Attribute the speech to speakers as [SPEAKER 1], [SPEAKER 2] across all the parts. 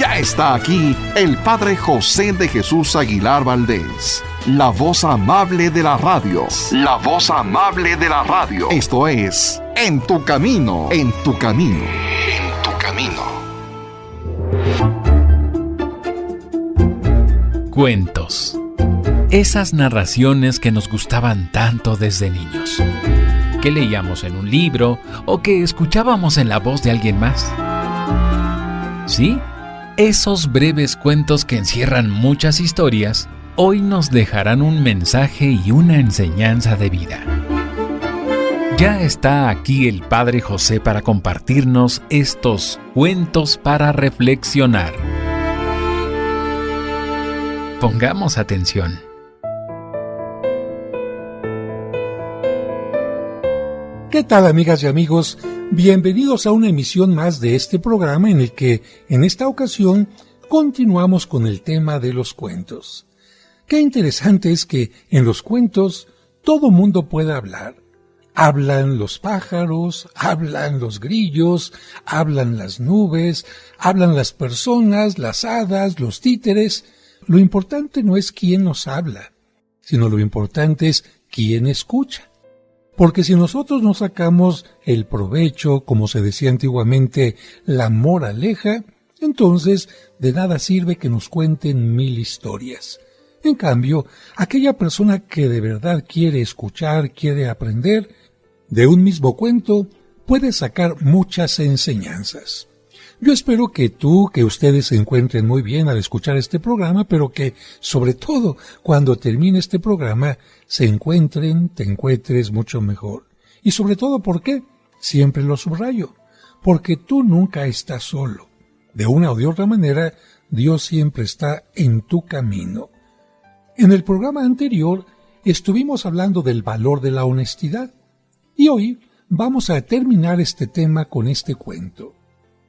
[SPEAKER 1] Ya está aquí el Padre José de Jesús Aguilar Valdés, la voz amable de la radio. La voz amable de la radio. Esto es En tu Camino, en tu Camino, en tu Camino.
[SPEAKER 2] Cuentos. Esas narraciones que nos gustaban tanto desde niños, que leíamos en un libro o que escuchábamos en la voz de alguien más. ¿Sí? Esos breves cuentos que encierran muchas historias, hoy nos dejarán un mensaje y una enseñanza de vida. Ya está aquí el Padre José para compartirnos estos cuentos para reflexionar. Pongamos atención.
[SPEAKER 3] ¿Qué tal, amigas y amigos? Bienvenidos a una emisión más de este programa en el que, en esta ocasión, continuamos con el tema de los cuentos. Qué interesante es que en los cuentos todo mundo puede hablar. Hablan los pájaros, hablan los grillos, hablan las nubes, hablan las personas, las hadas, los títeres. Lo importante no es quién nos habla, sino lo importante es quién escucha. Porque si nosotros no sacamos el provecho, como se decía antiguamente, la moraleja, entonces de nada sirve que nos cuenten 1000 historias. En cambio, aquella persona que de verdad quiere escuchar, quiere aprender, de un mismo cuento puede sacar muchas enseñanzas. Yo espero que ustedes se encuentren muy bien al escuchar este programa, pero que, sobre todo, cuando termine este programa, te encuentres mucho mejor. Y sobre todo, ¿por qué? Siempre lo subrayo. Porque tú nunca estás solo. De una o de otra manera, Dios siempre está en tu camino. En el programa anterior, estuvimos hablando del valor de la honestidad. Y hoy vamos a terminar este tema con este cuento.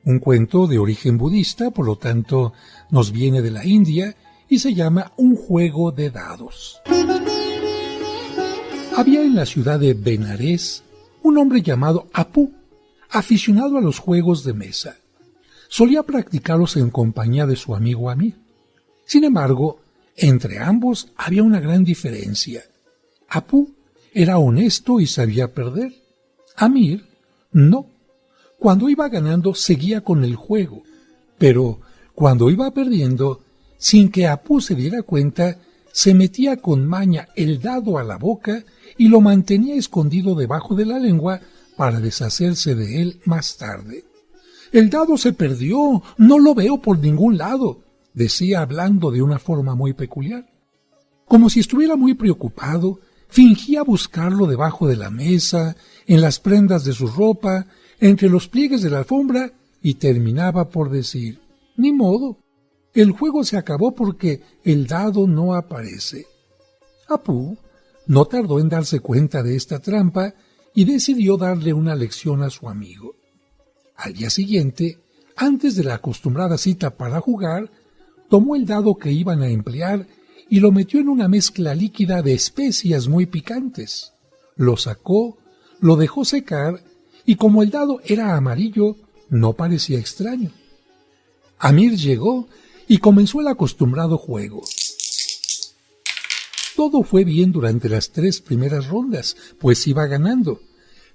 [SPEAKER 3] Un cuento de origen budista, por lo tanto, nos viene de la India y se llama Un juego de dados. Había en la ciudad de Benares un hombre llamado Apu, aficionado a los juegos de mesa. Solía practicarlos en compañía de su amigo Amir. Sin embargo, entre ambos había una gran diferencia. Apu era honesto y sabía perder. Amir no. Cuando iba ganando seguía con el juego, pero cuando iba perdiendo, sin que Apu se diera cuenta, se metía con maña el dado a la boca y lo mantenía escondido debajo de la lengua para deshacerse de él más tarde. «El dado se perdió, no lo veo por ningún lado», decía hablando de una forma muy peculiar. Como si estuviera muy preocupado, fingía buscarlo debajo de la mesa, en las prendas de su ropa, entre los pliegues de la alfombra, y terminaba por decir: «Ni modo, el juego se acabó porque el dado no aparece». Apu no tardó en darse cuenta de esta trampa y decidió darle una lección a su amigo. Al día siguiente, antes de la acostumbrada cita para jugar, tomó el dado que iban a emplear y lo metió en una mezcla líquida de especias muy picantes. Lo sacó, lo dejó secar, y como el dado era amarillo, no parecía extraño. Amir llegó y comenzó el acostumbrado juego. Todo fue bien durante las 3 primeras rondas, pues iba ganando,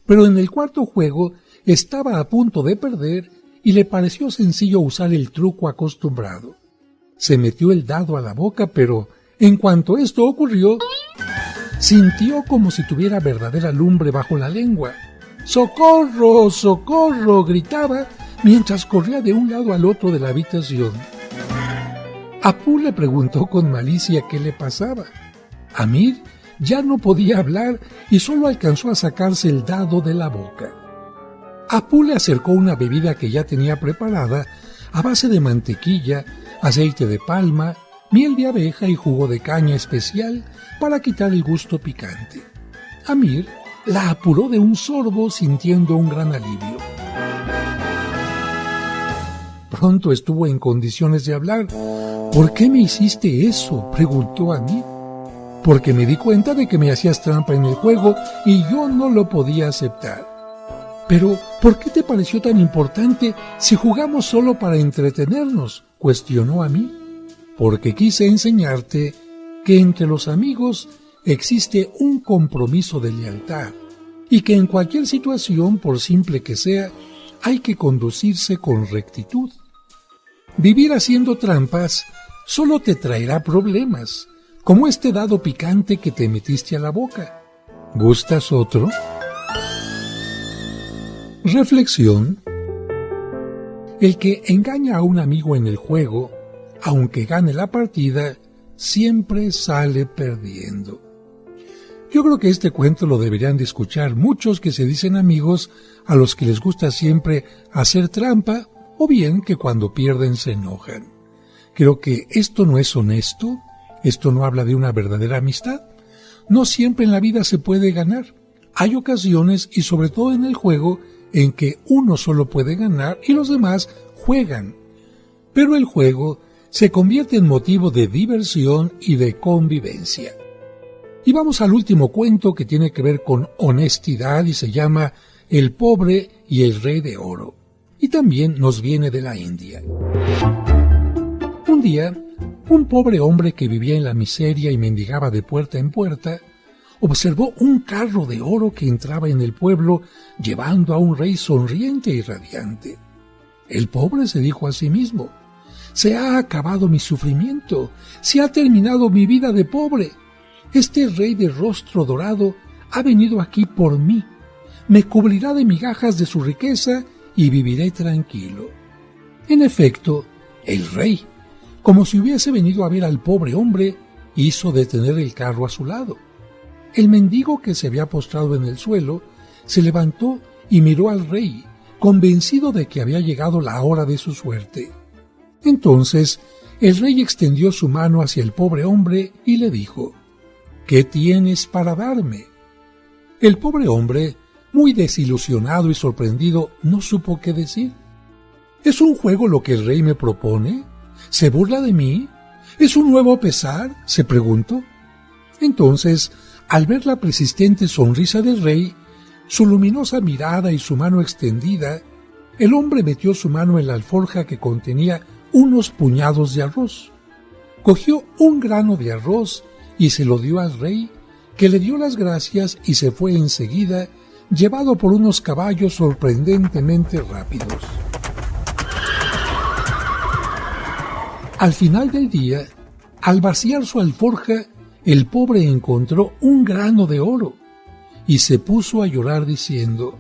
[SPEAKER 3] pero en el cuarto juego estaba a punto de perder y le pareció sencillo usar el truco acostumbrado. Se metió el dado a la boca, pero en cuanto esto ocurrió, sintió como si tuviera verdadera lumbre bajo la lengua. ¡Socorro! ¡Socorro!, gritaba mientras corría de un lado al otro de la habitación. Apu le preguntó con malicia qué le pasaba. Amir ya no podía hablar y solo alcanzó a sacarse el dado de la boca. Apu le acercó una bebida que ya tenía preparada a base de mantequilla, aceite de palma, miel de abeja y jugo de caña especial para quitar el gusto picante. Amir la apuró de un sorbo sintiendo un gran alivio. Pronto estuvo en condiciones de hablar. «¿Por qué me hiciste eso?», preguntó Amir. «Porque me di cuenta de que me hacías trampa en el juego y yo no lo podía aceptar». «Pero, ¿por qué te pareció tan importante si jugamos solo para entretenernos?», cuestionó a mí, porque quise enseñarte que entre los amigos existe un compromiso de lealtad y que en cualquier situación, por simple que sea, hay que conducirse con rectitud. Vivir haciendo trampas solo te traerá problemas, como este dado picante que te metiste a la boca. ¿Gustas otro? Reflexión. El que engaña a un amigo en el juego, aunque gane la partida, siempre sale perdiendo. Yo creo que este cuento lo deberían de escuchar muchos que se dicen amigos a los que les gusta siempre hacer trampa o bien que cuando pierden se enojan. Creo que esto no es honesto, esto no habla de una verdadera amistad. No siempre en la vida se puede ganar. Hay ocasiones y sobre todo en el juego en que uno solo puede ganar y los demás juegan. Pero el juego se convierte en motivo de diversión y de convivencia. Y vamos al último cuento que tiene que ver con honestidad y se llama El pobre y el rey de oro. Y también nos viene de la India. Un día, un pobre hombre que vivía en la miseria y mendigaba de puerta en puerta, observó un carro de oro que entraba en el pueblo llevando a un rey sonriente y radiante. El pobre se dijo a sí mismo: «Se ha acabado mi sufrimiento, se ha terminado mi vida de pobre. Este rey de rostro dorado ha venido aquí por mí, me cubrirá de migajas de su riqueza y viviré tranquilo». En efecto, el rey, como si hubiese venido a ver al pobre hombre, hizo detener el carro a su lado. El mendigo, que se había postrado en el suelo, se levantó y miró al rey, convencido de que había llegado la hora de su suerte. Entonces el rey extendió su mano hacia el pobre hombre y le dijo: «¿Qué tienes para darme?». El pobre hombre, muy desilusionado y sorprendido, no supo qué decir. ¿Es un juego lo que el rey me propone? ¿Se burla de mí? ¿Es un nuevo pesar?, se preguntó. Entonces, al ver la persistente sonrisa del rey, su luminosa mirada y su mano extendida, el hombre metió su mano en la alforja que contenía unos puñados de arroz. Cogió un grano de arroz y se lo dio al rey, que le dio las gracias y se fue enseguida, llevado por unos caballos sorprendentemente rápidos. Al final del día, al vaciar su alforja, el pobre encontró un grano de oro y se puso a llorar diciendo: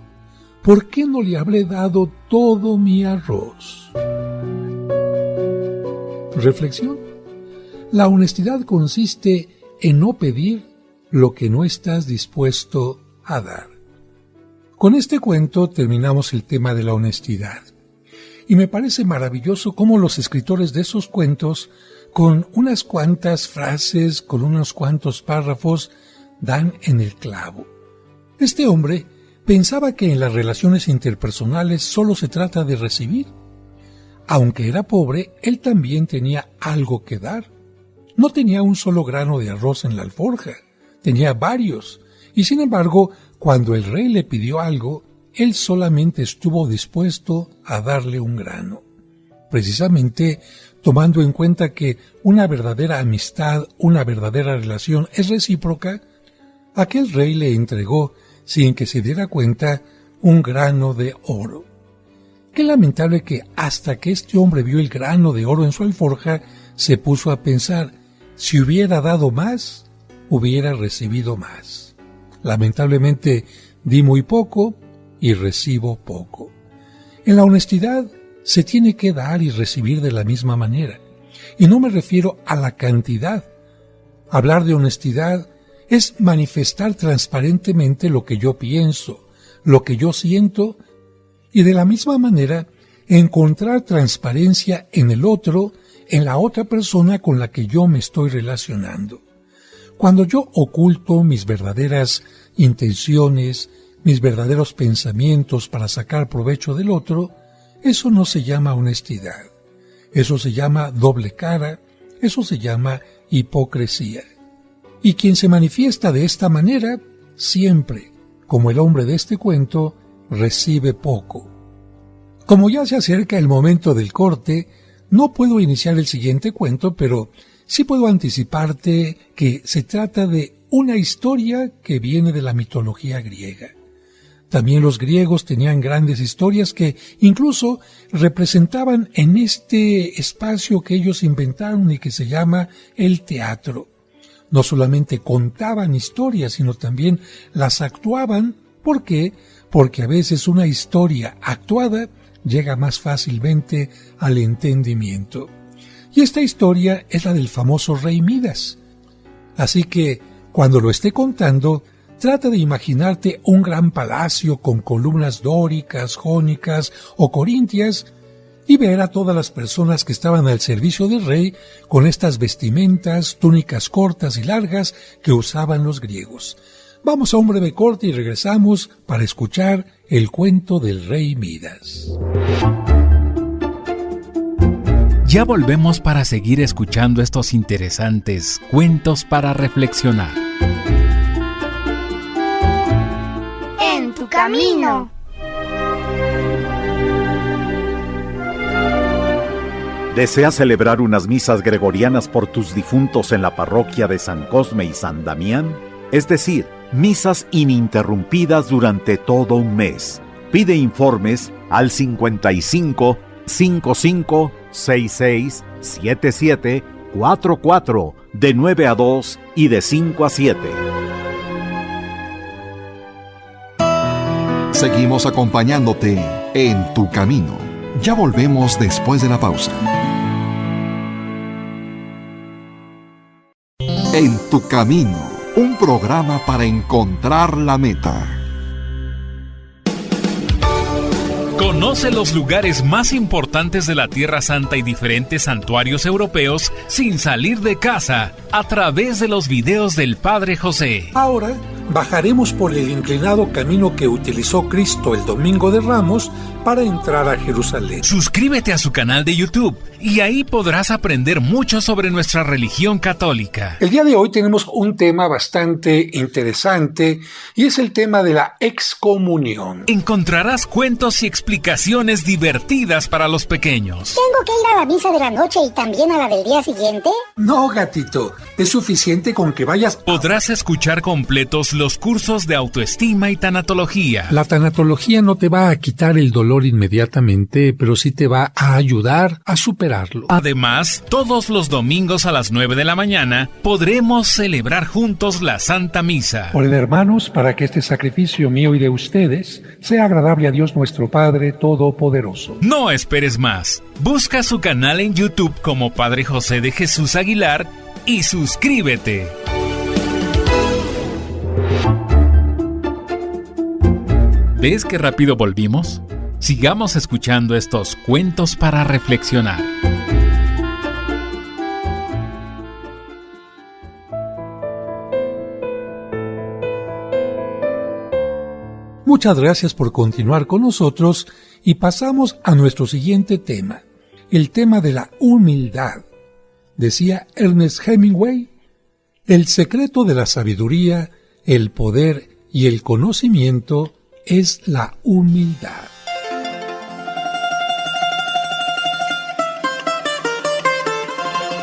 [SPEAKER 3] «¿Por qué no le habré dado todo mi arroz?». Reflexión. La honestidad consiste en no pedir lo que no estás dispuesto a dar. Con este cuento terminamos el tema de la honestidad. Y me parece maravilloso cómo los escritores de esos cuentos, con unas cuantas frases, con unos cuantos párrafos, dan en el clavo. Este hombre pensaba que en las relaciones interpersonales solo se trata de recibir. Aunque era pobre, él también tenía algo que dar. No tenía un solo grano de arroz en la alforja, tenía varios, y sin embargo, cuando el rey le pidió algo, él solamente estuvo dispuesto a darle un grano. Precisamente tomando en cuenta que una verdadera amistad, una verdadera relación es recíproca, aquel rey le entregó, sin que se diera cuenta, un grano de oro. Qué lamentable que hasta que este hombre vio el grano de oro en su alforja, se puso a pensar: si hubiera dado más, hubiera recibido más. Lamentablemente di muy poco y recibo poco. En la honestidad se tiene que dar y recibir de la misma manera. Y no me refiero a la cantidad. Hablar de honestidad es manifestar transparentemente lo que yo pienso, lo que yo siento, y de la misma manera encontrar transparencia en el otro, en la otra persona con la que yo me estoy relacionando. Cuando yo oculto mis verdaderas intenciones, mis verdaderos pensamientos para sacar provecho del otro, eso no se llama honestidad. Eso se llama doble cara, eso se llama hipocresía. Y quien se manifiesta de esta manera, siempre, como el hombre de este cuento, recibe poco. Como ya se acerca el momento del corte, No puedo iniciar el siguiente cuento, pero sí puedo anticiparte que se trata de una historia que viene de la mitología griega. También los griegos tenían grandes historias que incluso representaban en este espacio que ellos inventaron y que se llama el teatro. No solamente contaban historias, sino también las actuaban. ¿Por qué? Porque a veces una historia actuada llega más fácilmente al entendimiento. Y esta historia es la del famoso rey Midas. Así que, cuando lo esté contando, trata de imaginarte un gran palacio con columnas dóricas, jónicas o corintias y ver a todas las personas que estaban al servicio del rey con estas vestimentas, túnicas cortas y largas que usaban los griegos. Vamos a un breve corte y regresamos para escuchar el cuento del rey Midas.
[SPEAKER 2] Ya volvemos para seguir escuchando estos interesantes cuentos para reflexionar.
[SPEAKER 4] En tu camino.
[SPEAKER 5] ¿Deseas celebrar unas misas gregorianas por tus difuntos en la parroquia de San Cosme y San Damián? Es decir, misas ininterrumpidas durante todo un mes. Pide informes al 55 55 66 77 44 de 9 a 2 y de 5 a 7.
[SPEAKER 1] Seguimos acompañándote en tu camino. Ya volvemos después de la pausa. En tu camino, un programa para encontrar la meta.
[SPEAKER 2] Conoce los lugares más importantes de la Tierra Santa y diferentes santuarios europeos sin salir de casa a través de los videos del Padre José.
[SPEAKER 3] Ahora bajaremos por el inclinado camino que utilizó Cristo el Domingo de Ramos para entrar a Jerusalén.
[SPEAKER 2] Suscríbete a su canal de YouTube y ahí podrás aprender mucho sobre nuestra religión católica.
[SPEAKER 3] El día de hoy tenemos un tema bastante interesante y es el tema de la excomunión.
[SPEAKER 2] Encontrarás cuentos y explicaciones divertidas para los pequeños.
[SPEAKER 4] ¿Tengo que ir a la misa de la noche y también a la del día siguiente?
[SPEAKER 3] No, gatito, es suficiente con que vayas.
[SPEAKER 2] Podrás escuchar completos los cursos de autoestima y tanatología.
[SPEAKER 3] La tanatología no te va a quitar el dolor inmediatamente, pero sí te va a ayudar a superarlo.
[SPEAKER 2] Además, todos los domingos a las 9 de la mañana podremos celebrar juntos la Santa Misa.
[SPEAKER 3] Oren, hermanos, para que este sacrificio mío y de ustedes sea agradable a Dios nuestro Padre Todopoderoso.
[SPEAKER 2] No esperes más. Busca su canal en YouTube como Padre José de Jesús Aguilar y suscríbete. ¿Ves qué rápido volvimos? Sigamos escuchando estos cuentos para reflexionar.
[SPEAKER 3] Muchas gracias por continuar con nosotros y pasamos a nuestro siguiente tema, el tema de la humildad. Decía Ernest Hemingway, el secreto de la sabiduría, el poder y el conocimiento es la humildad.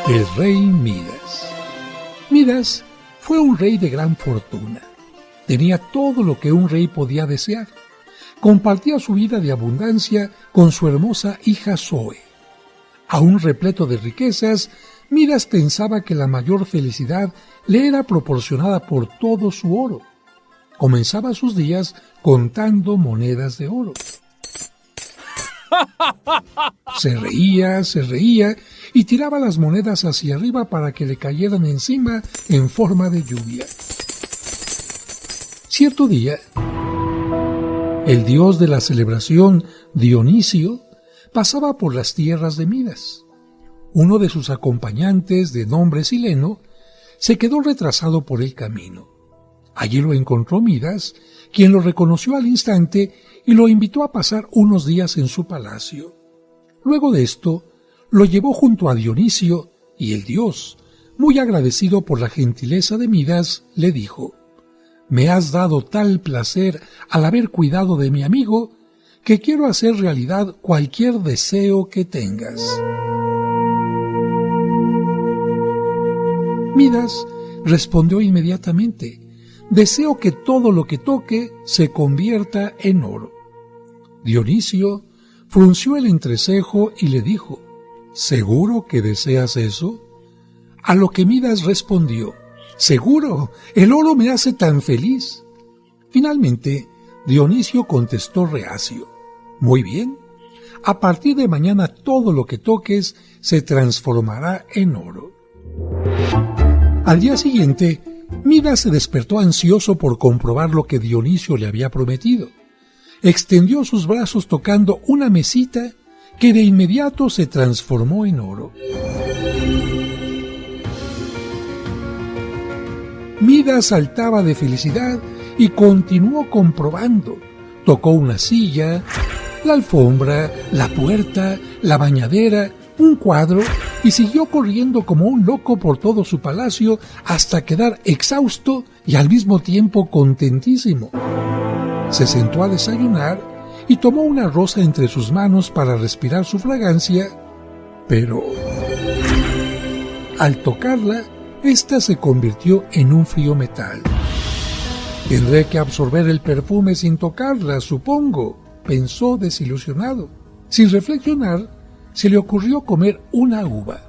[SPEAKER 3] El rey Midas. Midas fue un rey de gran fortuna. Tenía todo lo que un rey podía desear. Compartía su vida de abundancia con su hermosa hija Zoe. Aún repleto de riquezas, Midas pensaba que la mayor felicidad le era proporcionada por todo su oro. Comenzaba sus días contando monedas de oro. Se reía y tiraba las monedas hacia arriba para que le cayeran encima en forma de lluvia. Cierto día, el dios de la celebración, Dionisio, pasaba por las tierras de Midas. Uno de sus acompañantes, de nombre Sileno, se quedó retrasado por el camino. Allí lo encontró Midas, quien lo reconoció al instante y lo invitó a pasar unos días en su palacio. Luego de esto, lo llevó junto a Dionisio y el dios, muy agradecido por la gentileza de Midas, le dijo: «Me has dado tal placer al haber cuidado de mi amigo que quiero hacer realidad cualquier deseo que tengas». Midas respondió inmediatamente: «Deseo que todo lo que toque se convierta en oro». Dionisio frunció el entrecejo y le dijo: «¿Seguro que deseas eso?». A lo que Midas respondió: «Seguro, el oro me hace tan feliz». Finalmente, Dionisio contestó reacio: «Muy bien, a partir de mañana todo lo que toques se transformará en oro». Al día siguiente, Midas se despertó ansioso por comprobar lo que Dionisio le había prometido. Extendió sus brazos tocando una mesita que de inmediato se transformó en oro. Midas saltaba de felicidad y continuó comprobando. Tocó una silla, la alfombra, la puerta, la bañadera, un cuadro, y siguió corriendo como un loco por todo su palacio hasta quedar exhausto y al mismo tiempo contentísimo. Se sentó a desayunar y tomó una rosa entre sus manos para respirar su fragancia, pero al tocarla, ésta se convirtió en un frío metal. «Tendré que absorber el perfume sin tocarla, supongo», pensó desilusionado. Sin reflexionar, se le ocurrió comer una uva,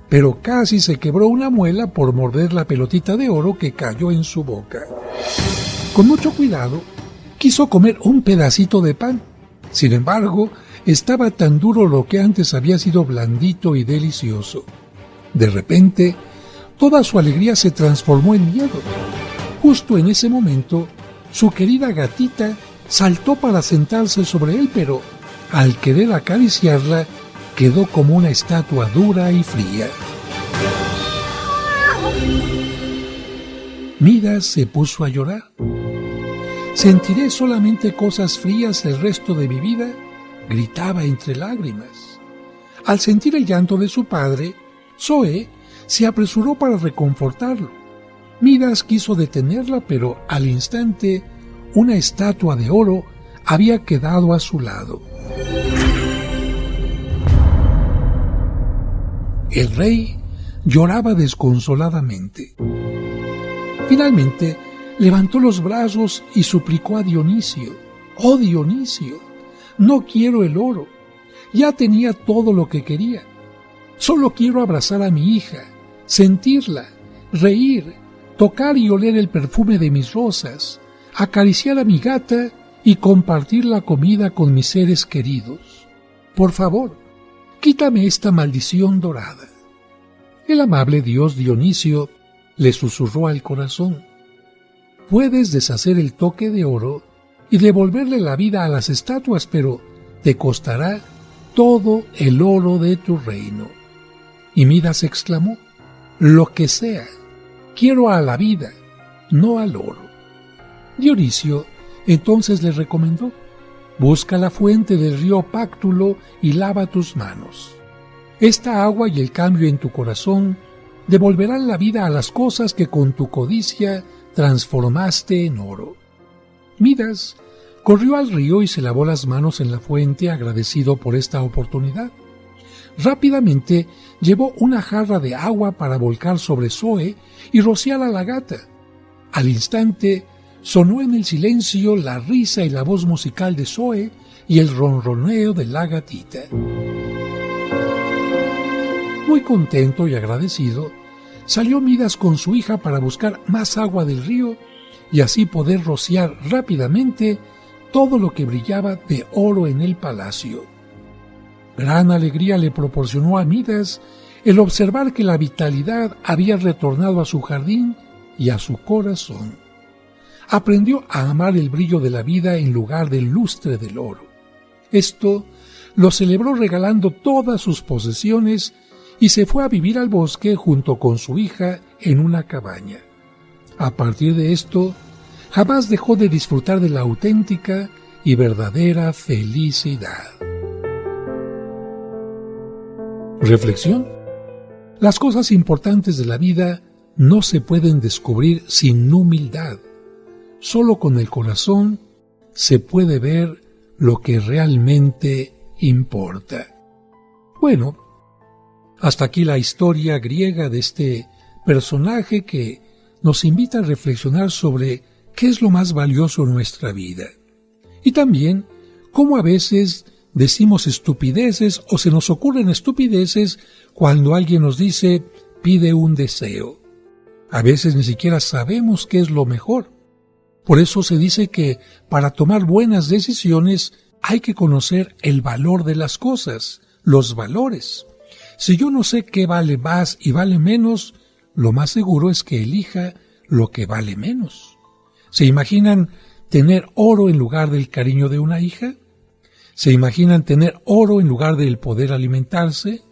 [SPEAKER 3] pero casi se quebró una muela por morder la pelotita de oro que cayó en su boca. Con mucho cuidado, quiso comer un pedacito de pan. Sin embargo, estaba tan duro lo que antes había sido blandito y delicioso. De repente, toda su alegría se transformó en miedo. Justo en ese momento, su querida gatita saltó para sentarse sobre él, pero al querer acariciarla, quedó como una estatua dura y fría. Midas se puso a llorar. «¿Sentiré solamente cosas frías el resto de mi vida?», gritaba entre lágrimas. Al sentir el llanto de su padre, Zoe se apresuró para reconfortarlo. Midas quiso detenerla, pero al instante una estatua de oro había quedado a su lado. El rey lloraba desconsoladamente. Finalmente, levantó los brazos y suplicó a Dionisio: «Oh Dionisio, no quiero el oro. Ya tenía todo lo que quería. Solo quiero abrazar a mi hija, sentirla, reír, tocar y oler el perfume de mis rosas, acariciar a mi gata y compartir la comida con mis seres queridos. Por favor, quítame esta maldición dorada». El amable dios Dionisio le susurró al corazón: «Puedes deshacer el toque de oro y devolverle la vida a las estatuas, pero te costará todo el oro de tu reino». Y Midas exclamó: «Lo que sea, quiero a la vida, no al oro». Dionisio entonces le recomendó: «Busca la fuente del río Páctulo y lava tus manos. Esta agua y el cambio en tu corazón devolverán la vida a las cosas que con tu codicia transformaste en oro». Midas corrió al río y se lavó las manos en la fuente, agradecido por esta oportunidad. Rápidamente llevó una jarra de agua para volcar sobre Zoe y rociar a la gata. Al instante sonó en el silencio la risa y la voz musical de Zoe y el ronroneo de la gatita. Muy contento y agradecido, salió Midas con su hija para buscar más agua del río y así poder rociar rápidamente todo lo que brillaba de oro en el palacio. Gran alegría le proporcionó a Midas el observar que la vitalidad había retornado a su jardín y a su corazón. Aprendió a amar el brillo de la vida en lugar del lustre del oro. Esto lo celebró regalando todas sus posesiones y se fue a vivir al bosque junto con su hija en una cabaña. A partir de esto, jamás dejó de disfrutar de la auténtica y verdadera felicidad. Reflexión: las cosas importantes de la vida no se pueden descubrir sin humildad. Solo con el corazón se puede ver lo que realmente importa. Bueno, hasta aquí la historia griega de este personaje que nos invita a reflexionar sobre qué es lo más valioso en nuestra vida. Y también cómo a veces decimos estupideces o se nos ocurren estupideces cuando alguien nos dice pide un deseo. A veces ni siquiera sabemos qué es lo mejor. Por eso se dice que para tomar buenas decisiones hay que conocer el valor de las cosas, los valores. Si yo no sé qué vale más y vale menos, lo más seguro es que elija lo que vale menos. ¿Se imaginan tener oro en lugar del cariño de una hija? ¿Se imaginan tener oro en lugar del poder alimentarse?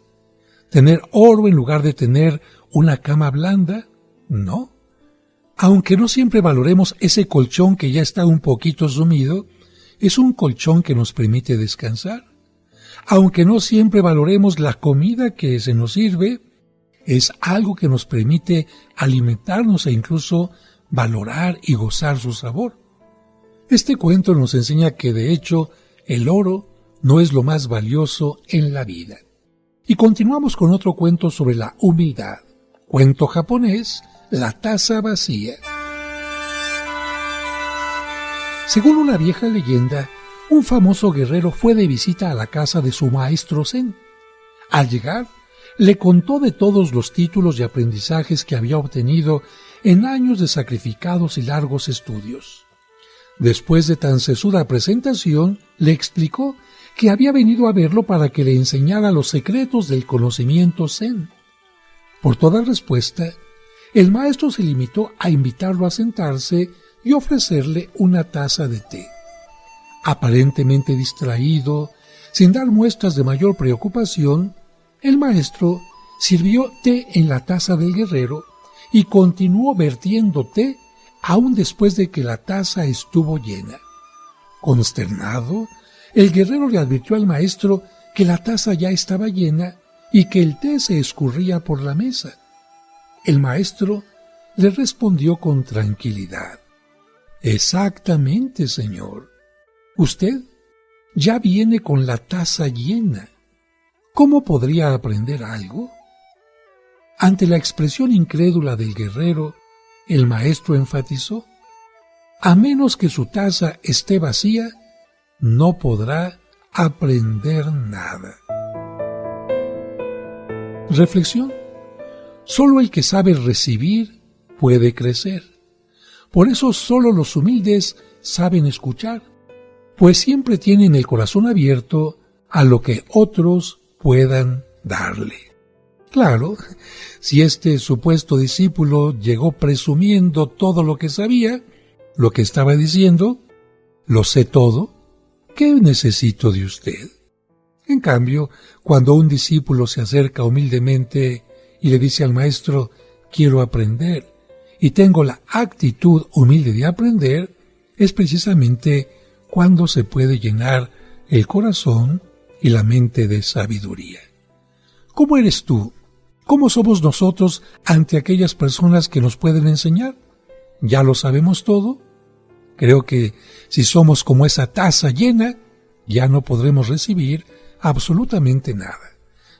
[SPEAKER 3] ¿Tener oro en lugar de tener una cama blanda? No. Aunque no siempre valoremos ese colchón que ya está un poquito sumido, es un colchón que nos permite descansar. Aunque no siempre valoremos la comida que se nos sirve, es algo que nos permite alimentarnos e incluso valorar y gozar su sabor. Este cuento nos enseña que de hecho el oro no es lo más valioso en la vida. Y continuamos con otro cuento sobre la humildad. Cuento japonés, La taza vacía. Según una vieja leyenda, un famoso guerrero fue de visita a la casa de su maestro Zen. Al llegar, le contó de todos los títulos y aprendizajes que había obtenido en años de sacrificados y largos estudios. Después de tan sesuda presentación, le explicó que había venido a verlo para que le enseñara los secretos del conocimiento Zen. Por toda respuesta, el maestro se limitó a invitarlo a sentarse y ofrecerle una taza de té. Aparentemente distraído, sin dar muestras de mayor preocupación, el maestro sirvió té en la taza del guerrero y continuó vertiendo té aún después de que la taza estuvo llena. Consternado, el guerrero le advirtió al maestro que la taza ya estaba llena y que el té se escurría por la mesa. El maestro le respondió con tranquilidad: «Exactamente, señor. Usted ya viene con la taza llena. ¿Cómo podría aprender algo?». Ante la expresión incrédula del guerrero, el maestro enfatizó: «A menos que su taza esté vacía, no podrá aprender nada». Reflexión: solo el que sabe recibir puede crecer. Por eso solo los humildes saben escuchar, pues siempre tienen el corazón abierto a lo que otros puedan darle. Claro, si este supuesto discípulo llegó presumiendo todo lo que sabía, lo que estaba diciendo, lo sé todo, ¿qué necesito de usted? En cambio, cuando un discípulo se acerca humildemente y le dice al maestro, quiero aprender, y tengo la actitud humilde de aprender, es precisamente cuando se puede llenar el corazón y la mente de sabiduría. ¿Cómo eres tú? ¿Cómo somos nosotros ante aquellas personas que nos pueden enseñar? ¿Ya lo sabemos todo? Creo que si somos como esa taza llena, ya no podremos recibir absolutamente nada.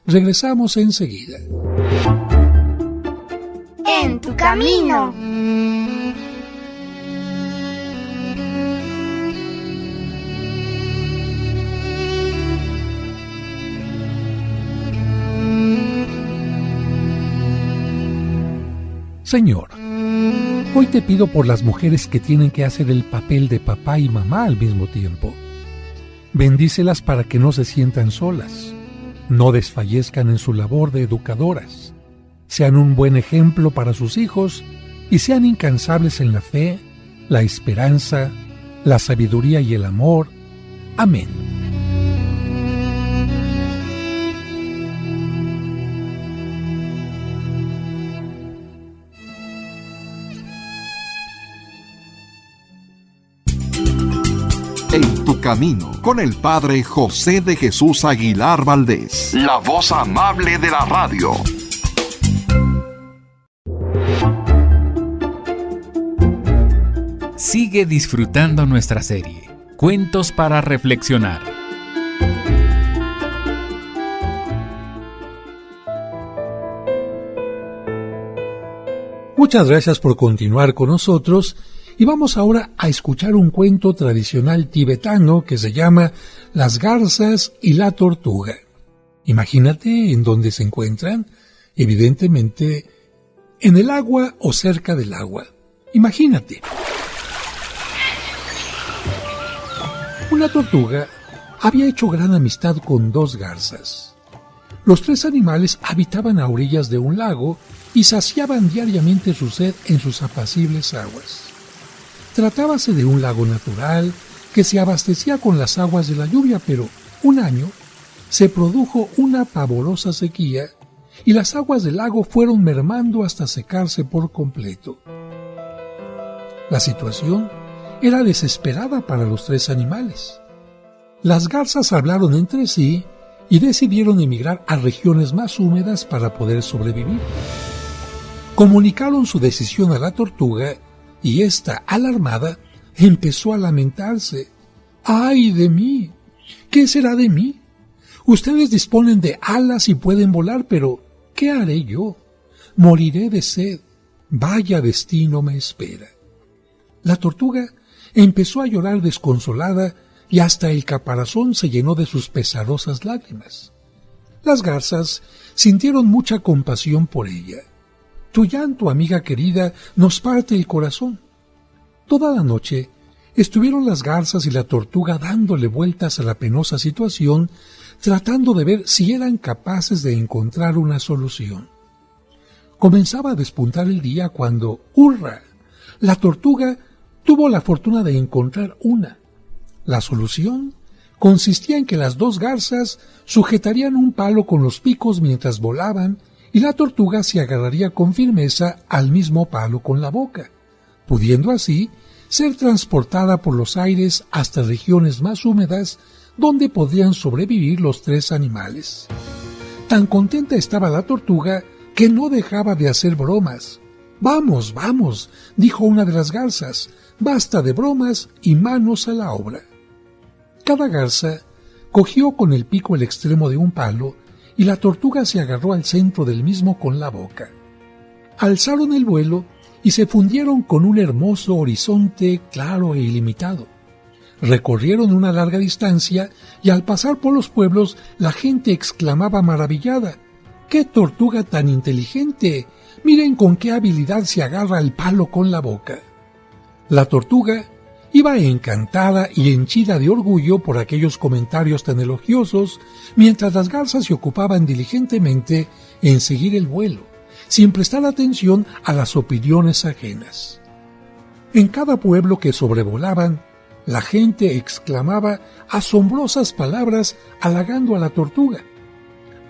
[SPEAKER 3] Regresamos enseguida.
[SPEAKER 6] En tu camino.
[SPEAKER 3] Señor, hoy te pido por las mujeres que tienen que hacer el papel de papá y mamá al mismo tiempo. Bendícelas para que no se sientan solas, no desfallezcan en su labor de educadoras, sean un buen ejemplo para sus hijos y sean incansables en la fe, la esperanza, la sabiduría y el amor. Amén.
[SPEAKER 1] En tu camino, con el Padre José de Jesús Aguilar Valdés, la voz amable de la radio.
[SPEAKER 2] Sigue disfrutando nuestra serie, Cuentos para Reflexionar.
[SPEAKER 3] Muchas gracias por continuar con nosotros y vamos ahora a escuchar un cuento tradicional tibetano que se llama Las garzas y la tortuga. Imagínate en dónde se encuentran, evidentemente en el agua o cerca del agua. Imagínate. Una tortuga había hecho gran amistad con dos garzas. Los tres animales habitaban a orillas de un lago y saciaban diariamente su sed en sus apacibles aguas. Tratábase de un lago natural que se abastecía con las aguas de la lluvia, pero un año se produjo una pavorosa sequía y las aguas del lago fueron mermando hasta secarse por completo. La situación era desesperada para los tres animales. Las garzas hablaron entre sí y decidieron emigrar a regiones más húmedas para poder sobrevivir. Comunicaron su decisión a la tortuga y ésta, alarmada, empezó a lamentarse. ¡Ay de mí! ¿Qué será de mí? Ustedes disponen de alas y pueden volar, pero ¿qué haré yo? Moriré de sed. Vaya destino me espera. La tortuga empezó a llorar desconsolada y hasta el caparazón se llenó de sus pesarosas lágrimas. Las garzas sintieron mucha compasión por ella. Tu llanto, amiga querida, nos parte el corazón. Toda la noche estuvieron las garzas y la tortuga dándole vueltas a la penosa situación, tratando de ver si eran capaces de encontrar una solución. Comenzaba a despuntar el día cuando, ¡hurra!, la tortuga tuvo la fortuna de encontrar una. La solución consistía en que las dos garzas sujetarían un palo con los picos mientras volaban y la tortuga se agarraría con firmeza al mismo palo con la boca, pudiendo así ser transportada por los aires hasta regiones más húmedas donde podrían sobrevivir los tres animales. Tan contenta estaba la tortuga que no dejaba de hacer bromas. «Vamos, vamos», dijo una de las garzas, «basta de bromas y manos a la obra». Cada garza cogió con el pico el extremo de un palo y la tortuga se agarró al centro del mismo con la boca. Alzaron el vuelo y se fundieron con un hermoso horizonte claro e ilimitado. Recorrieron una larga distancia y al pasar por los pueblos la gente exclamaba maravillada: «¡Qué tortuga tan inteligente! Miren con qué habilidad se agarra al palo con la boca». La tortuga iba encantada y henchida de orgullo por aquellos comentarios tan elogiosos, mientras las garzas se ocupaban diligentemente en seguir el vuelo, sin prestar atención a las opiniones ajenas. En cada pueblo que sobrevolaban, la gente exclamaba asombrosas palabras halagando a la tortuga.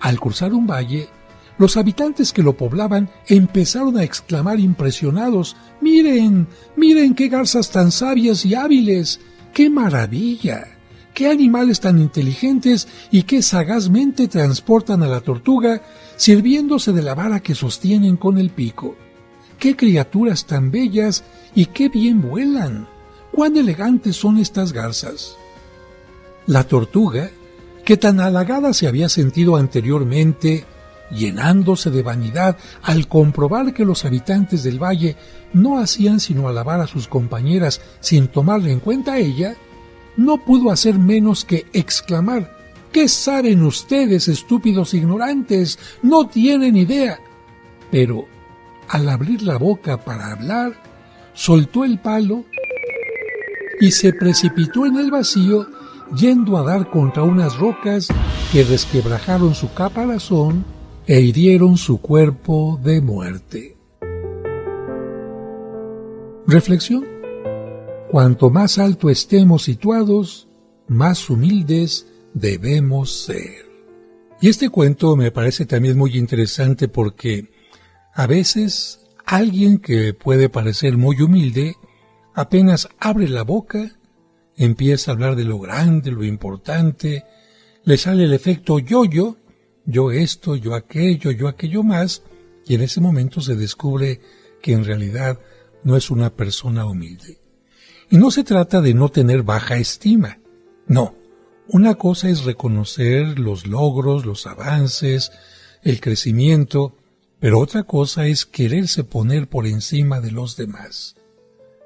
[SPEAKER 3] Al cruzar un valle, los habitantes que lo poblaban empezaron a exclamar impresionados: «¡Miren! ¡Miren qué garzas tan sabias y hábiles! ¡Qué maravilla! ¡Qué animales tan inteligentes y qué sagazmente transportan a la tortuga, sirviéndose de la vara que sostienen con el pico! ¡Qué criaturas tan bellas y qué bien vuelan! ¡Cuán elegantes son estas garzas!». La tortuga, que tan halagada se había sentido anteriormente, llenándose de vanidad al comprobar que los habitantes del valle no hacían sino alabar a sus compañeras sin tomarle en cuenta a ella, no pudo hacer menos que exclamar: «¿Qué saben ustedes, estúpidos ignorantes? No tienen idea». Pero, al abrir la boca para hablar, soltó el palo y se precipitó en el vacío, yendo a dar contra unas rocas que resquebrajaron su caparazón e hirieron su cuerpo de muerte. Reflexión: cuanto más alto estemos situados, más humildes debemos ser. Y este cuento me parece también muy interesante porque a veces alguien que puede parecer muy humilde, apenas abre la boca, empieza a hablar de lo grande, lo importante, le sale el efecto yo-yo, yo esto, yo aquello más, y en ese momento se descubre que en realidad no es una persona humilde. Y no se trata de no tener baja estima, no. Una cosa es reconocer los logros, los avances, el crecimiento, pero otra cosa es quererse poner por encima de los demás.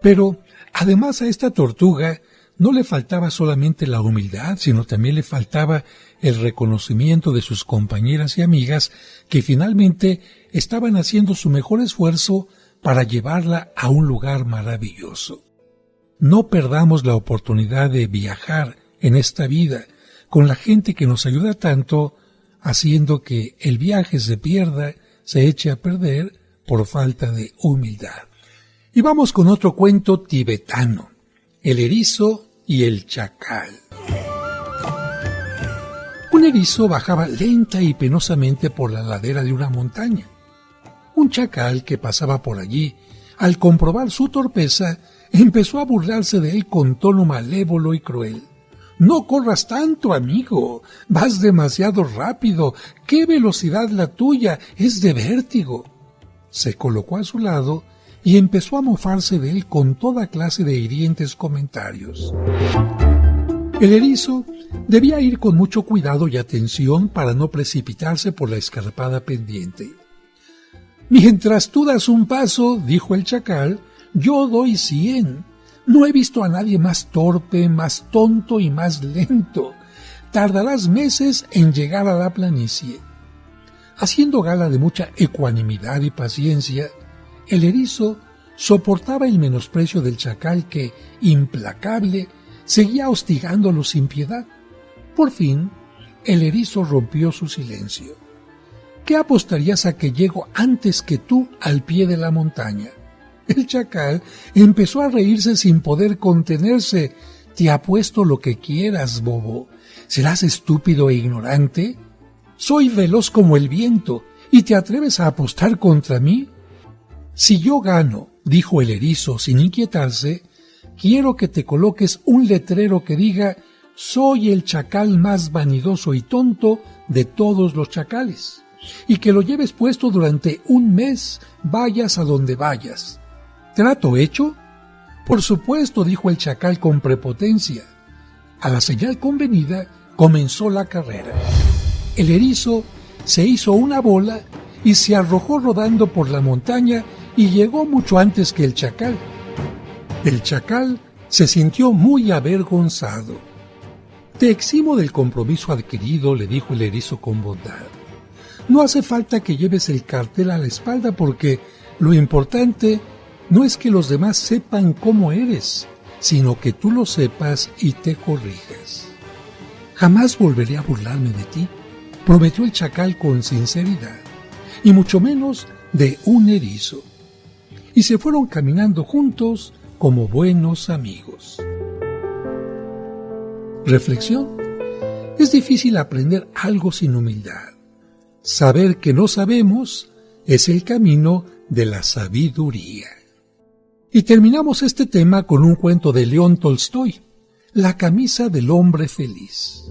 [SPEAKER 3] Pero, además, a esta tortuga no le faltaba solamente la humildad, sino también le faltaba el reconocimiento de sus compañeras y amigas que finalmente estaban haciendo su mejor esfuerzo para llevarla a un lugar maravilloso. No perdamos la oportunidad de viajar en esta vida con la gente que nos ayuda tanto, haciendo que el viaje se pierda, se eche a perder por falta de humildad. Y vamos con otro cuento tibetano, El erizo y el chacal. Un erizo bajaba lenta y penosamente por la ladera de una montaña. Un chacal que pasaba por allí, al comprobar su torpeza, empezó a burlarse de él con tono malévolo y cruel. «No corras tanto, amigo. Vas demasiado rápido. ¡Qué velocidad la tuya! Es de vértigo». Se colocó a su lado y empezó a mofarse de él con toda clase de hirientes comentarios. El erizo debía ir con mucho cuidado y atención para no precipitarse por la escarpada pendiente. «Mientras tú das un paso», dijo el chacal, «yo doy 100. No he visto a nadie más torpe, más tonto y más lento. Tardarás meses en llegar a la planicie». Haciendo gala de mucha ecuanimidad y paciencia, el erizo soportaba el menosprecio del chacal que, implacable, seguía hostigándolo sin piedad. Por fin, el erizo rompió su silencio. «¿Qué apostarías a que llego antes que tú al pie de la montaña?» El chacal empezó a reírse sin poder contenerse. «Te apuesto lo que quieras, bobo. ¿Serás estúpido e ignorante? Soy veloz como el viento, ¿y te atreves a apostar contra mí?» «Si yo gano», dijo el erizo sin inquietarse, «quiero que te coloques un letrero que diga: soy el chacal más vanidoso y tonto de todos los chacales, y que lo lleves puesto durante un mes, vayas a donde vayas. ¿Trato hecho?» «Por supuesto», dijo el chacal con prepotencia. A la señal convenida comenzó la carrera. El erizo se hizo una bola y se arrojó rodando por la montaña y llegó mucho antes que el chacal. El chacal se sintió muy avergonzado. «Te eximo del compromiso adquirido», le dijo el erizo con bondad. «No hace falta que lleves el cartel a la espalda porque lo importante no es que los demás sepan cómo eres, sino que tú lo sepas y te corrijas». «Jamás volveré a burlarme de ti», prometió el chacal con sinceridad, y mucho menos de un erizo. Y se fueron caminando juntos como buenos amigos. Reflexión. Es difícil aprender algo sin humildad. Saber que no sabemos es el camino de la sabiduría. Y terminamos este tema con un cuento de León Tolstoy, La camisa del hombre feliz.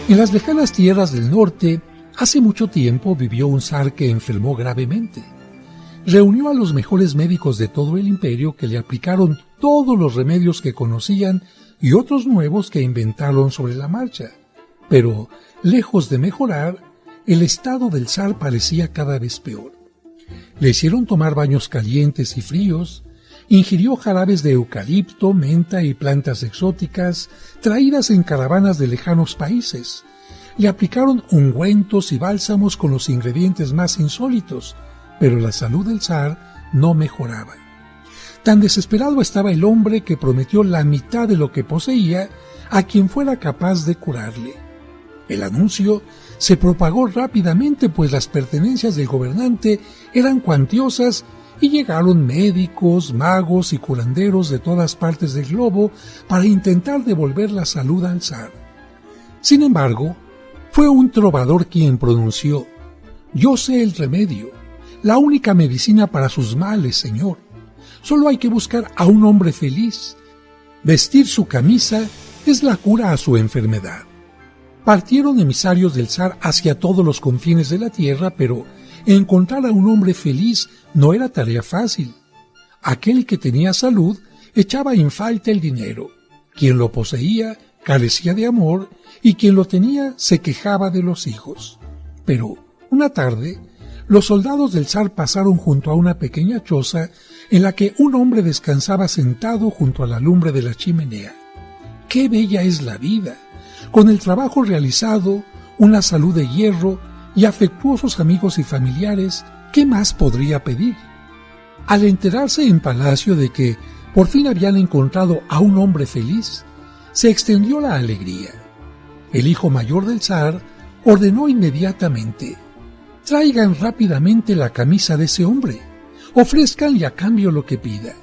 [SPEAKER 3] En las lejanas tierras del norte, hace mucho tiempo vivió un zar que enfermó gravemente. Reunió a los mejores médicos de todo el imperio que le aplicaron todos los remedios que conocían y otros nuevos que inventaron sobre la marcha. Pero, lejos de mejorar, el estado del zar parecía cada vez peor. Le hicieron tomar baños calientes y fríos, ingirió jarabes de eucalipto, menta y plantas exóticas traídas en caravanas de lejanos países. Le aplicaron ungüentos y bálsamos con los ingredientes más insólitos, pero la salud del zar no mejoraba. Tan desesperado estaba el hombre que prometió la mitad de lo que poseía a quien fuera capaz de curarle. El anuncio se propagó rápidamente, pues las pertenencias del gobernante eran cuantiosas y llegaron médicos, magos y curanderos de todas partes del globo para intentar devolver la salud al zar. Sin embargo, fue un trovador quien pronunció: «Yo sé el remedio, la única medicina para sus males, señor. Solo hay que buscar a un hombre feliz. Vestir su camisa es la cura a su enfermedad». Partieron emisarios del zar hacia todos los confines de la tierra, pero encontrar a un hombre feliz no era tarea fácil. Aquel que tenía salud echaba en falta el dinero. Quien lo poseía carecía de amor y quien lo tenía se quejaba de los hijos. Pero Una tarde, los soldados del zar pasaron junto a una pequeña choza en la que un hombre descansaba sentado junto a la lumbre de la chimenea. ¡Qué bella es la vida! Con el trabajo realizado, una salud de hierro y afectuosos amigos y familiares, ¿qué más podría pedir? Al enterarse en palacio de que por fin habían encontrado a un hombre feliz, se extendió la alegría. El hijo mayor del zar ordenó inmediatamente: traigan rápidamente la camisa de ese hombre, ofrézcanle a cambio lo que pida.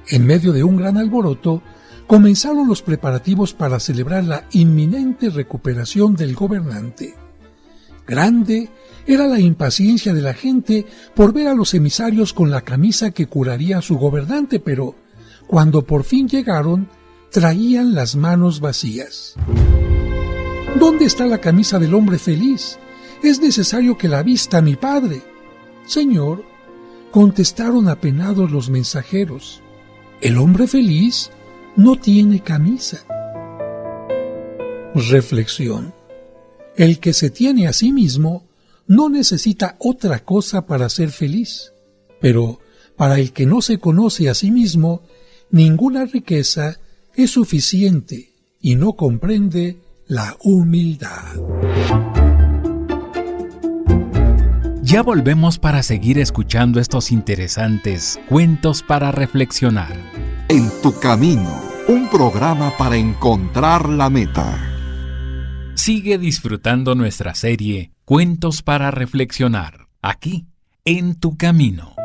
[SPEAKER 3] En medio de un gran alboroto, comenzaron los preparativos para celebrar la inminente recuperación del gobernante. Grande era la impaciencia de la gente por ver a los emisarios con la camisa que curaría a su gobernante, pero cuando por fin llegaron, traían las manos vacías. ¿Dónde está la camisa del hombre feliz? Es necesario que la vista mi padre. Señor, contestaron apenados los mensajeros, el hombre feliz no tiene camisa. Reflexión. El que se tiene a sí mismo no necesita otra cosa para ser feliz, pero para el que no se conoce a sí mismo, ninguna riqueza es suficiente y no comprende la humildad.
[SPEAKER 2] Ya volvemos para seguir escuchando estos interesantes cuentos para reflexionar.
[SPEAKER 1] En tu camino, un programa para encontrar la meta.
[SPEAKER 2] Sigue disfrutando nuestra serie Cuentos para reflexionar, aquí, en tu camino.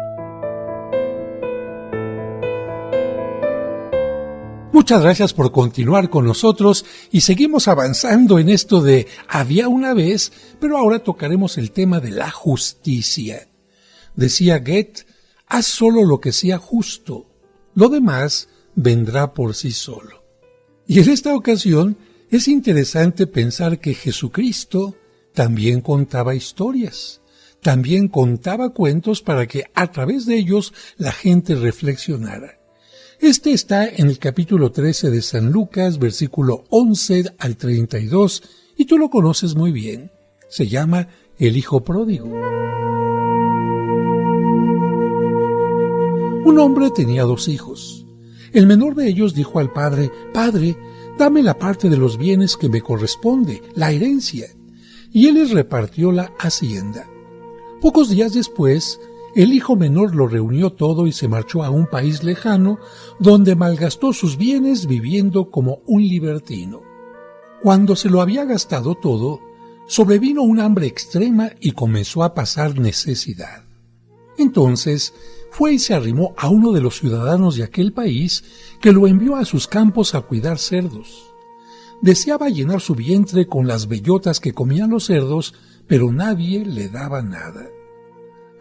[SPEAKER 3] Muchas gracias por continuar con nosotros y seguimos avanzando en esto de había una vez, pero ahora tocaremos el tema de la justicia. Decía Goethe, haz solo lo que sea justo, lo demás vendrá por sí solo. Y en esta ocasión es interesante pensar que Jesucristo también contaba historias, también contaba cuentos para que a través de ellos la gente reflexionara. Este está en el capítulo 13 de San Lucas, versículo 11 al 32, y tú lo conoces muy bien. Se llama El Hijo Pródigo. Un hombre tenía 2 hijos. El menor de ellos dijo al padre: «Padre, dame la parte de los bienes que me corresponde, la herencia». Y él les repartió la hacienda. Pocos días después, el hijo menor lo reunió todo y se marchó a un país lejano, donde malgastó sus bienes viviendo como un libertino. Cuando se lo había gastado todo, sobrevino un hambre extrema y comenzó a pasar necesidad. Entonces fue y se arrimó a uno de los ciudadanos de aquel país, que lo envió a sus campos a cuidar cerdos. Deseaba llenar su vientre con las bellotas que comían los cerdos, pero nadie le daba nada.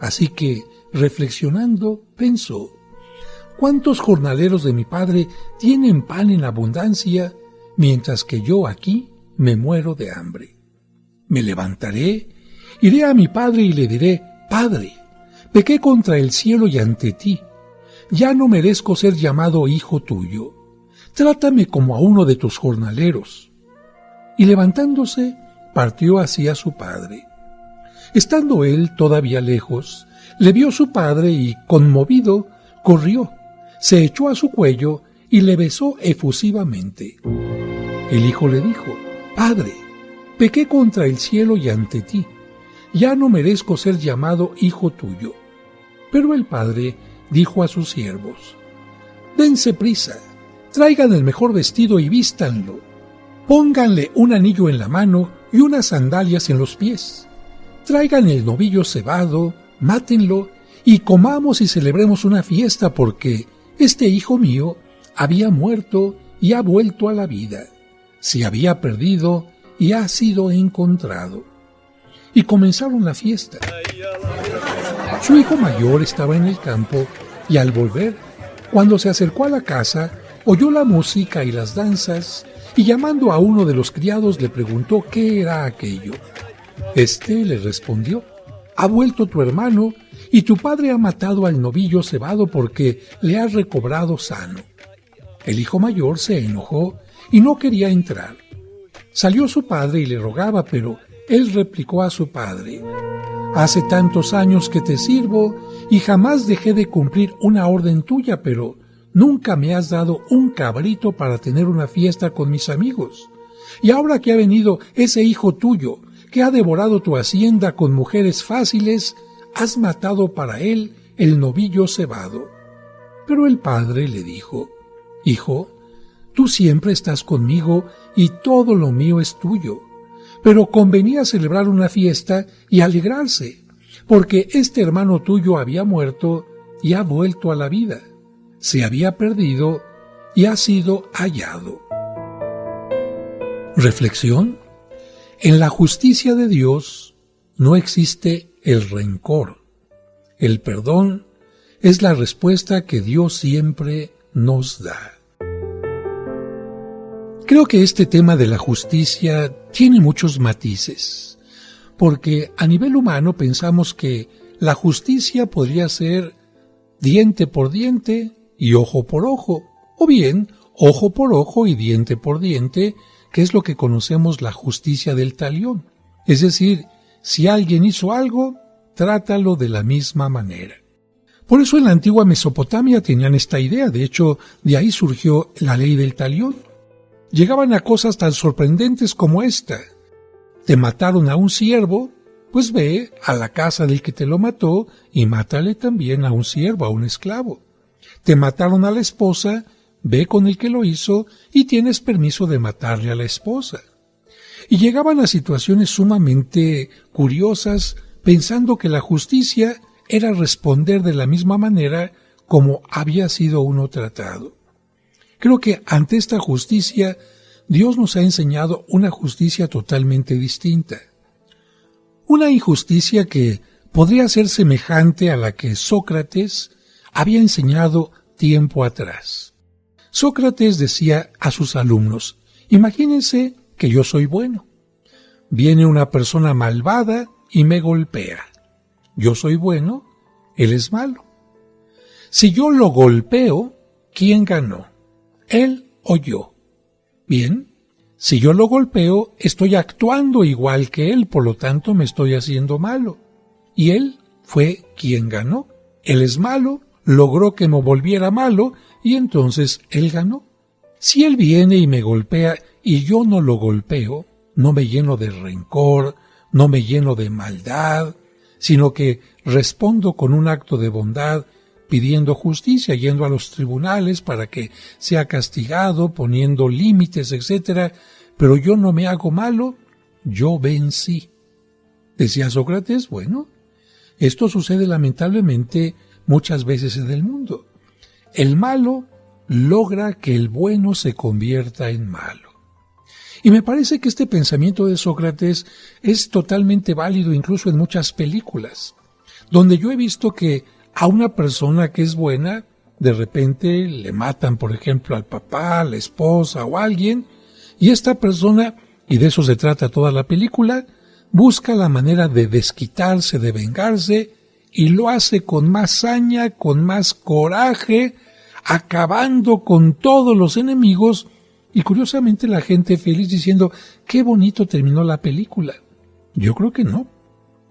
[SPEAKER 3] Así que, reflexionando, pensó: ¿cuántos jornaleros de mi padre tienen pan en abundancia, mientras que yo aquí me muero de hambre? Me levantaré, iré a mi padre y le diré: Padre, pequé contra el cielo y ante ti. Ya no merezco ser llamado hijo tuyo. Trátame como a uno de tus jornaleros. Y levantándose, partió hacia su padre. Estando él todavía lejos, le vio su padre y, conmovido, corrió, se echó a su cuello y le besó efusivamente. El hijo le dijo: Padre, pequé contra el cielo y ante ti. Ya no merezco ser llamado hijo tuyo. Pero el padre dijo a sus siervos: Dense prisa, traigan el mejor vestido y vístanlo. Pónganle un anillo en la mano y unas sandalias en los pies. Traigan el novillo cebado, mátenlo y comamos y celebremos una fiesta, porque este hijo mío había muerto y ha vuelto a la vida. Se había perdido y ha sido encontrado. Y comenzaron la fiesta. Su hijo mayor estaba en el campo y al volver, cuando se acercó a la casa, oyó la música y las danzas y llamando a uno de los criados le preguntó qué era aquello. Este le respondió: Ha vuelto tu hermano y tu padre ha matado al novillo cebado porque le ha recobrado sano. El hijo mayor se enojó y no quería entrar. Salió su padre y le rogaba, pero él replicó a su padre: Hace tantos años que te sirvo y jamás dejé de cumplir una orden tuya, pero nunca me has dado un cabrito para tener una fiesta con mis amigos. Y ahora que ha venido ese hijo tuyo, que ha devorado tu hacienda con mujeres fáciles, has matado para él el novillo cebado. Pero el padre le dijo: Hijo, tú siempre estás conmigo y todo lo mío es tuyo. Pero convenía celebrar una fiesta y alegrarse, porque este hermano tuyo había muerto y ha vuelto a la vida. Se había perdido y ha sido hallado. Reflexión: en la justicia de Dios no existe el rencor. El perdón es la respuesta que Dios siempre nos da. Creo que este tema de la justicia tiene muchos matices, porque a nivel humano pensamos que la justicia podría ser diente por diente y ojo por ojo, o bien ojo por ojo y diente por diente, que es lo que conocemos la justicia del talión. Es decir, si alguien hizo algo, trátalo de la misma manera. Por eso en la antigua Mesopotamia tenían esta idea, de hecho, de ahí surgió la ley del talión. Llegaban a cosas tan sorprendentes como esta: te mataron a un siervo, pues ve a la casa del que te lo mató y mátale también a un siervo, a un esclavo. Te mataron a la esposa, ve con el que lo hizo y tienes permiso de matarle a la esposa. Y llegaban a situaciones sumamente curiosas, pensando que la justicia era responder de la misma manera como había sido uno tratado. Creo que ante esta justicia, Dios nos ha enseñado una justicia totalmente distinta. Una injusticia que podría ser semejante a la que Sócrates había enseñado tiempo atrás. Sócrates decía a sus alumnos: imagínense que yo soy bueno. Viene una persona malvada y me golpea. Yo soy bueno, él es malo. Si yo lo golpeo, ¿quién ganó? ¿Él o yo? Bien, si yo lo golpeo, estoy actuando igual que él, por lo tanto me estoy haciendo malo. Y él fue quien ganó. Él es malo, logró que me volviera malo y entonces él ganó. Si él viene y me golpea y yo no lo golpeo, no me lleno de rencor, no me lleno de maldad, sino que respondo con un acto de bondad, pidiendo justicia, yendo a los tribunales para que sea castigado, poniendo límites, etc. Pero yo no me hago malo, yo vencí. Decía Sócrates: bueno, esto sucede lamentablemente muchas veces en el mundo. El malo logra que el bueno se convierta en malo. Y me parece que este pensamiento de Sócrates es totalmente válido incluso en muchas películas, donde yo he visto que a una persona que es buena, de repente le matan, por ejemplo, al papá, a la esposa o a alguien, y esta persona, y de eso se trata toda la película, busca la manera de desquitarse, de vengarse, y lo hace con más saña, con más coraje, acabando con todos los enemigos, y curiosamente la gente feliz diciendo: qué bonito terminó la película. Yo creo que no.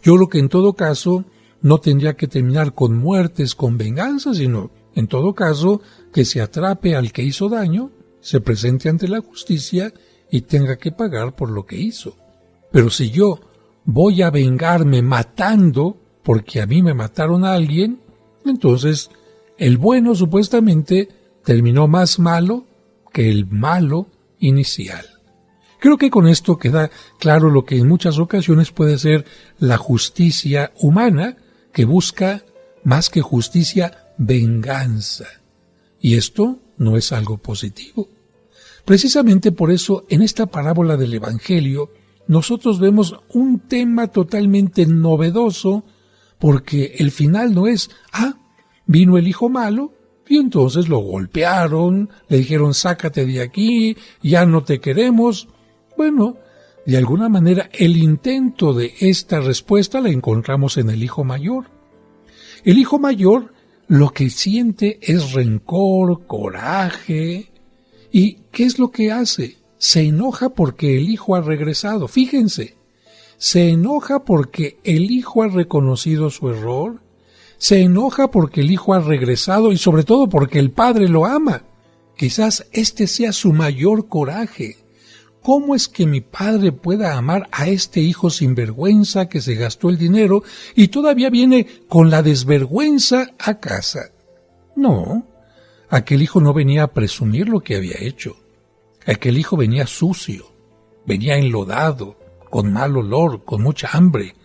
[SPEAKER 3] Yo creo que en todo caso no tendría que terminar con muertes, con venganza, sino en todo caso que se atrape al que hizo daño, se presente ante la justicia y tenga que pagar por lo que hizo. Pero si yo voy a vengarme matando porque a mí me mataron a alguien, entonces el bueno supuestamente terminó más malo que el malo inicial. Creo que con esto queda claro lo que en muchas ocasiones puede ser la justicia humana, que busca, más que justicia, venganza. Y esto no es algo positivo. Precisamente por eso, en esta parábola del Evangelio, nosotros vemos un tema totalmente novedoso, porque el final no es: vino el hijo malo, y entonces lo golpearon, le dijeron: sácate de aquí, ya no te queremos. Bueno, de alguna manera el intento de esta respuesta la encontramos en el hijo mayor. El hijo mayor lo que siente es rencor, coraje. ¿Y qué es lo que hace? Se enoja porque el hijo ha regresado. Fíjense, Se enoja porque el hijo ha reconocido su error, se enoja porque el hijo ha regresado y sobre todo porque el padre lo ama. Quizás este sea su mayor coraje. ¿Cómo es que mi padre pueda amar a este hijo sinvergüenza que se gastó el dinero y todavía viene con la desvergüenza a casa? No, aquel hijo no venía a presumir lo que había hecho. Aquel hijo venía sucio, venía enlodado, con mal olor, con mucha hambre.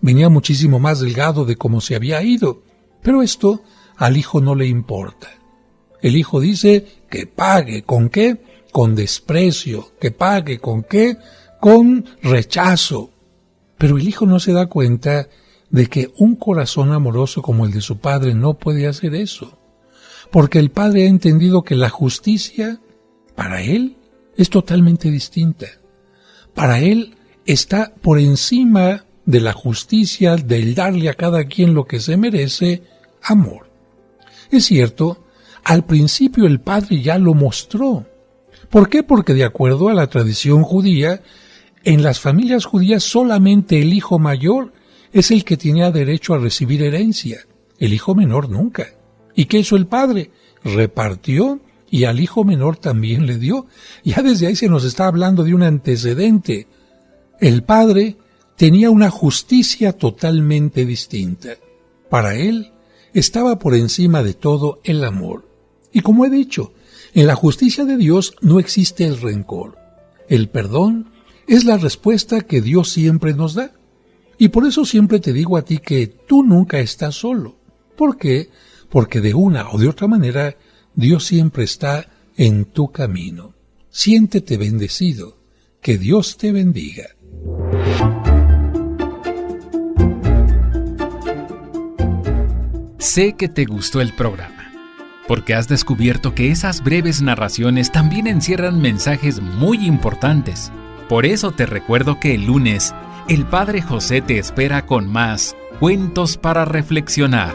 [SPEAKER 3] Venía muchísimo más delgado de como se había ido. Pero esto al hijo no le importa. El hijo dice que pague. ¿Con qué? Con desprecio. ¿Que pague con qué? Con rechazo. Pero el hijo no se da cuenta de que un corazón amoroso como el de su padre no puede hacer eso. Porque el padre ha entendido que la justicia, para él, es totalmente distinta. Para él está por encima de la justicia, del darle a cada quien lo que se merece, amor. Es cierto, al principio el padre ya lo mostró. ¿Por qué? Porque de acuerdo a la tradición judía, en las familias judías solamente el hijo mayor es el que tenía derecho a recibir herencia, el hijo menor nunca. ¿Y qué hizo el padre? Repartió y al hijo menor también le dio. Ya desde ahí se nos está hablando de un antecedente. El padre tenía una justicia totalmente distinta. Para él estaba por encima de todo el amor. Y como he dicho, en la justicia de Dios no existe el rencor. El perdón es la respuesta que Dios siempre nos da. Y por eso siempre te digo a ti que tú nunca estás solo. ¿Por qué? Porque de una o de otra manera Dios siempre está en tu camino. Siéntete bendecido. Que Dios te bendiga.
[SPEAKER 2] Sé que te gustó el programa, porque has descubierto que esas breves narraciones también encierran mensajes muy importantes. Por eso te recuerdo que el lunes, el Padre José te espera con más cuentos para reflexionar.